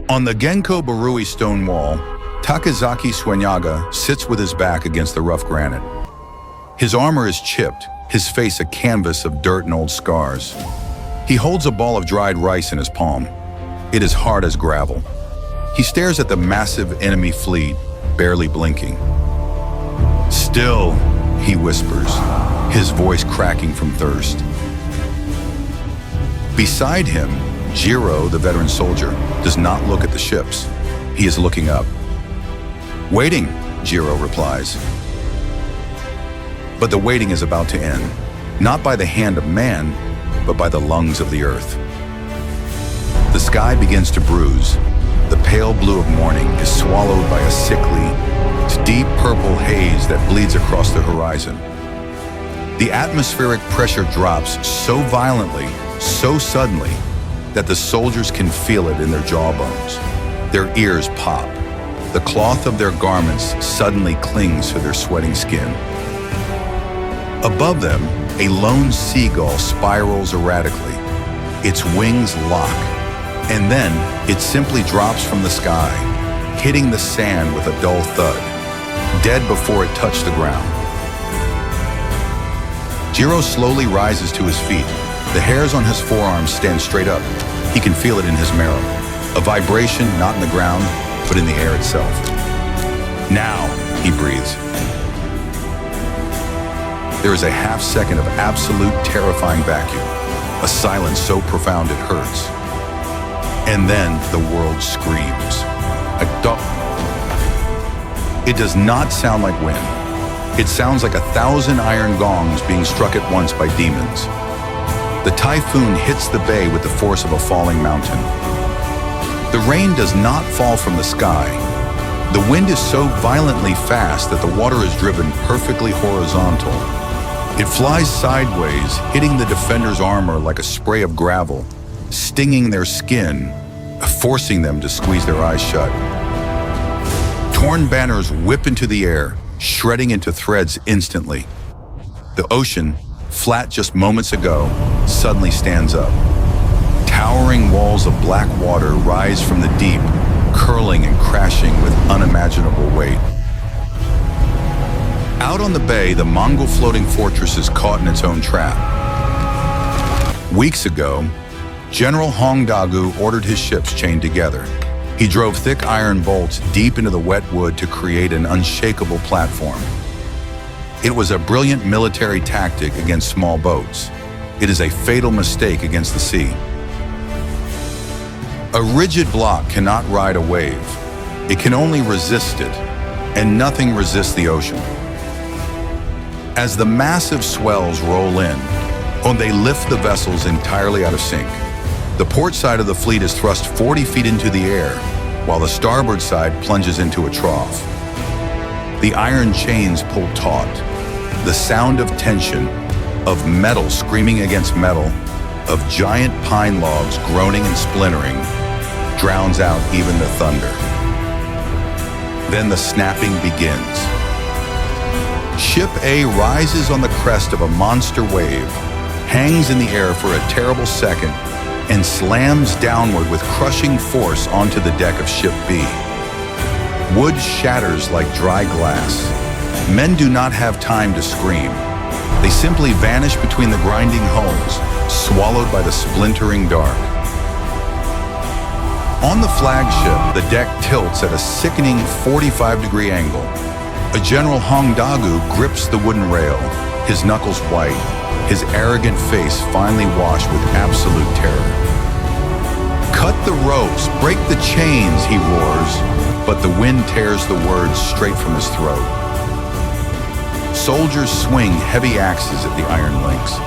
On the Genko Barui stone wall, Takazaki Suenaga sits with his back against the rough granite. His armor is chipped, his face a canvas of dirt and old scars. He holds a ball of dried rice in his palm. It is hard as gravel. He stares at the massive enemy fleet, barely blinking. "Still," he whispers, his voice cracking from thirst. Beside him, Jiro, the veteran soldier, does not look at the ships. He is looking up. "Waiting," Jiro replies. But the waiting is about to end, not by the hand of man, but by the lungs of the earth. The sky begins to bruise. The pale blue of morning is swallowed by a sickly, deep purple haze that bleeds across the horizon. The atmospheric pressure drops so violently, so suddenly, that the soldiers can feel it in their jawbones. Their ears pop. The cloth of their garments suddenly clings to their sweating skin. Above them, a lone seagull spirals erratically. Its wings lock, and then it simply drops from the sky, hitting the sand with a dull thud, dead before it touched the ground. Jiro slowly rises to his feet. The hairs on his forearms stand straight up. He can feel it in his marrow. A vibration not in the ground, but in the air itself. "Now," he breathes. There is a half second of absolute terrifying vacuum, a silence so profound it hurts. And then the world screams. It does not sound like wind. It sounds like 1,000 iron gongs being struck at once by demons. The typhoon hits the bay with the force of a falling mountain. The rain does not fall from the sky. The wind is so violently fast that the water is driven perfectly horizontal. It flies sideways, hitting the defenders' armor like a spray of gravel, stinging their skin, forcing them to squeeze their eyes shut. Torn banners whip into the air, shredding into threads instantly. The ocean, flat just moments ago, suddenly stands up. Towering walls of black water rise from the deep, curling and crashing with unimaginable weight. Out on the bay, the Mongol floating fortress is caught in its own trap. Weeks ago, General Hong Dagu ordered his ships chained together. He drove thick iron bolts deep into the wet wood to create an unshakable platform. It was a brilliant military tactic against small boats. It is a fatal mistake against the sea. A rigid block cannot ride a wave. It can only resist it, and nothing resists the ocean. As the massive swells roll in, they lift the vessels entirely out of sync. The port side of the fleet is thrust 40 feet into the air, while the starboard side plunges into a trough. The iron chains pull taut. The sound of tension, of metal screaming against metal, of giant pine logs groaning and splintering, drowns out even the thunder. Then the snapping begins. Ship A rises on the crest of a monster wave, hangs in the air for a terrible second, and slams downward with crushing force onto the deck of Ship B. Wood shatters like dry glass. Men do not have time to scream. They simply vanish between the grinding hulls, swallowed by the splintering dark. On the flagship, the deck tilts at a sickening 45-degree angle. A General Hong Dagu grips the wooden rail, his knuckles white, his arrogant face finely washed with absolute terror. "Cut the ropes, break the chains," he roars, but the wind tears the words straight from his throat. Soldiers swing heavy axes at the iron links.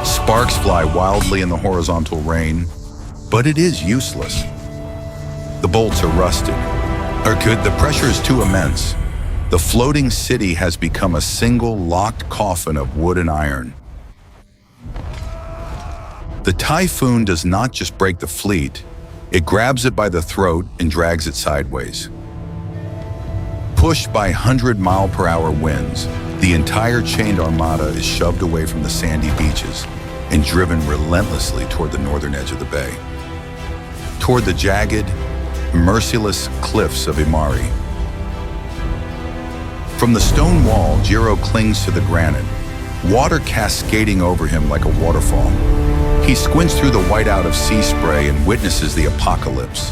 Sparks fly wildly in the horizontal rain, but it is useless. The bolts are rusted. The pressure is too immense. The floating city has become a single locked coffin of wood and iron. The typhoon does not just break the fleet, it grabs it by the throat and drags it sideways. Pushed by 100-mile-per-hour winds, the entire chained armada is shoved away from the sandy beaches and driven relentlessly toward the northern edge of the bay. Toward the jagged, merciless cliffs of Imari. From the stone wall, Jiro clings to the granite, water cascading over him like a waterfall. He squints through the whiteout of sea spray and witnesses the apocalypse.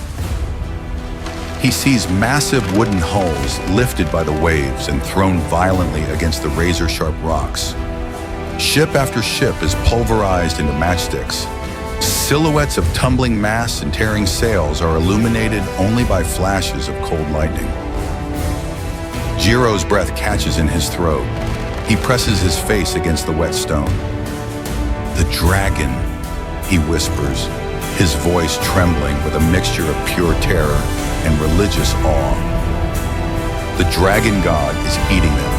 He sees massive wooden hulls lifted by the waves and thrown violently against the razor-sharp rocks. Ship after ship is pulverized into matchsticks. Silhouettes of tumbling masts and tearing sails are illuminated only by flashes of cold lightning. Jiro's breath catches in his throat. He presses his face against the wet stone. "The dragon," he whispers, his voice trembling with a mixture of pure terror and religious awe. The dragon god is eating them.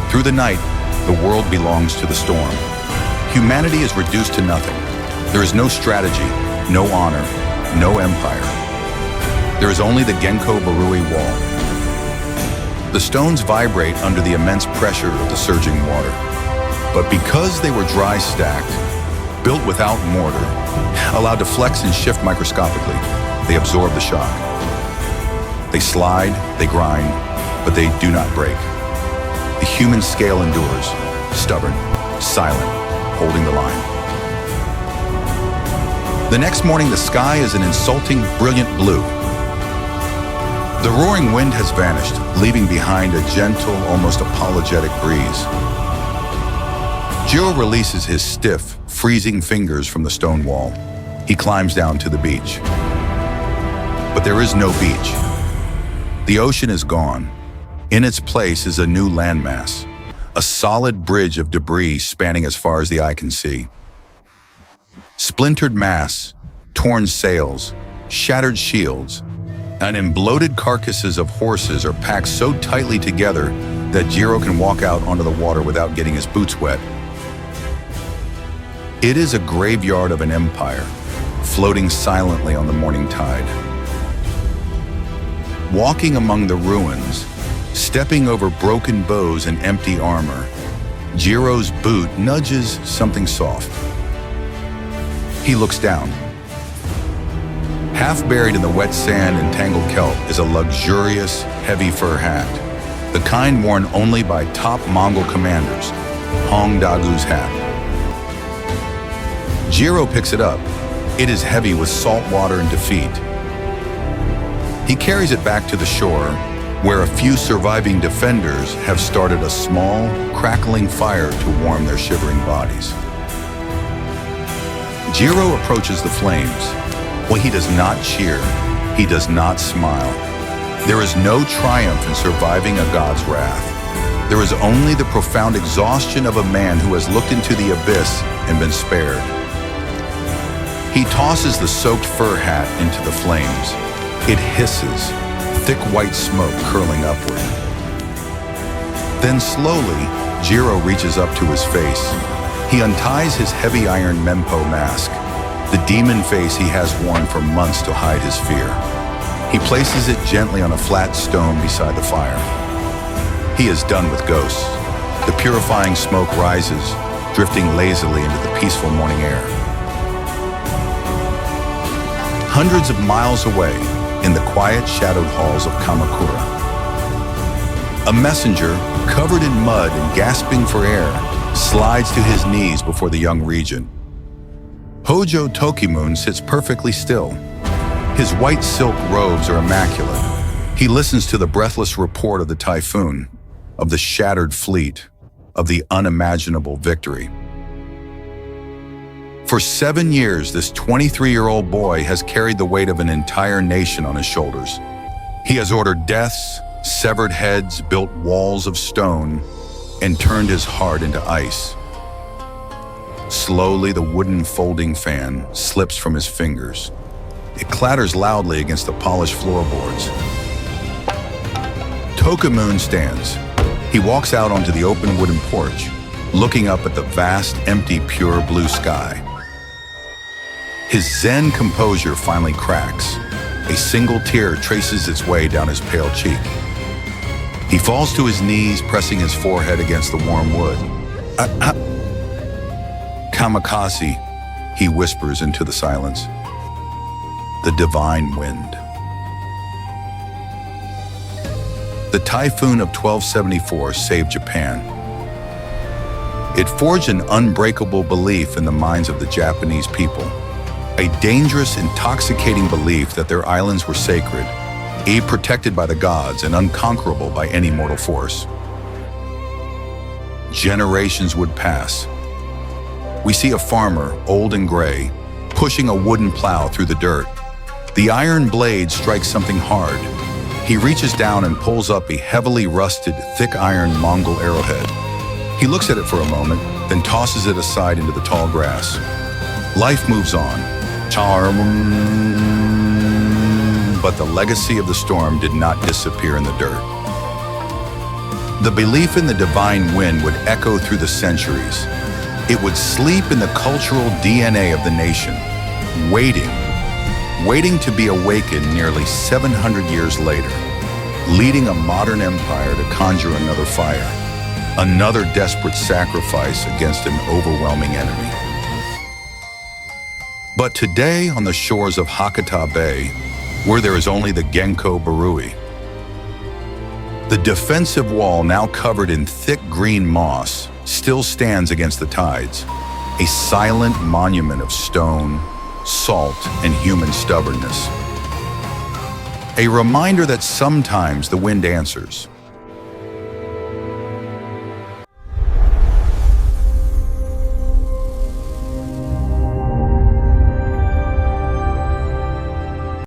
Through the night, the world belongs to the storm. Humanity is reduced to nothing. There is no strategy, no honor, no empire. There is only the Genko Barui wall. The stones vibrate under the immense pressure of the surging water. But because they were dry stacked, built without mortar, allowed to flex and shift microscopically, they absorb the shock. They slide, they grind, but they do not break. The human scale endures, stubborn, silent, holding the line. The next morning, the sky is an insulting, brilliant blue. The roaring wind has vanished, leaving behind a gentle, almost apologetic breeze. Jiro releases his stiff, freezing fingers from the stone wall. He climbs down to the beach. But there is no beach. The ocean is gone. In its place is a new landmass, a solid bridge of debris spanning as far as the eye can see. Splintered masts, torn sails, shattered shields, and bloated carcasses of horses are packed so tightly together that Jiro can walk out onto the water without getting his boots wet. It is a graveyard of an empire, floating silently on the morning tide. Walking among the ruins, stepping over broken bows and empty armor, Jiro's boot nudges something soft. He looks down. Half buried in the wet sand and tangled kelp is a luxurious, heavy fur hat, the kind worn only by top Mongol commanders, Hong Dagu's hat. Jiro picks it up. It is heavy with salt water and defeat. He carries it back to the shore, where a few surviving defenders have started a small, crackling fire to warm their shivering bodies. Jiro approaches the flames. Well, he does not cheer. He does not smile. There is no triumph in surviving a god's wrath. There is only the profound exhaustion of a man who has looked into the abyss and been spared. He tosses the soaked fur hat into the flames. It hisses, thick white smoke curling upward. Then slowly, Jiro reaches up to his face. He unties his heavy iron Mempo mask, the demon face he has worn for months to hide his fear. He places it gently on a flat stone beside the fire. He is done with ghosts. The purifying smoke rises, drifting lazily into the peaceful morning air. Hundreds of miles away, in the quiet, shadowed halls of Kamakura, a messenger, covered in mud and gasping for air, slides to his knees before the young regent. Hojo Tokimune sits perfectly still. His white silk robes are immaculate. He listens to the breathless report of the typhoon, of the shattered fleet, of the unimaginable victory. For 7 years, this 23-year-old boy has carried the weight of an entire nation on his shoulders. He has ordered deaths, severed heads, built walls of stone, and turned his heart into ice. Slowly, the wooden folding fan slips from his fingers. It clatters loudly against the polished floorboards. Tokimune stands. He walks out onto the open wooden porch, looking up at the vast, empty, pure blue sky. His Zen composure finally cracks. A single tear traces its way down his pale cheek. He falls to his knees, pressing his forehead against the warm wood. Kamikaze, he whispers into the silence. the divine wind. The typhoon of 1274 saved Japan. It forged an unbreakable belief in the minds of the Japanese people, a dangerous, intoxicating belief that their islands were sacred, protected by the gods and unconquerable by any mortal force. Generations would pass. We see a farmer, old and gray, pushing a wooden plow through the dirt. The iron blade strikes something hard. He reaches down and pulls up a heavily rusted, thick iron Mongol arrowhead. He looks at it for a moment, then tosses it aside into the tall grass. Life moves on. But the legacy of the storm did not disappear in the dirt. The belief in the divine wind would echo through the centuries. It would sleep in the cultural DNA of the nation, waiting to be awakened nearly 700 years later, leading a modern empire to conjure another fire, another desperate sacrifice against an overwhelming enemy. But today, on the shores of Hakata Bay, where there is only the Genko Barui, the defensive wall, now covered in thick green moss, still stands against the tides, a silent monument of stone, salt, and human stubbornness. A reminder that sometimes the wind answers,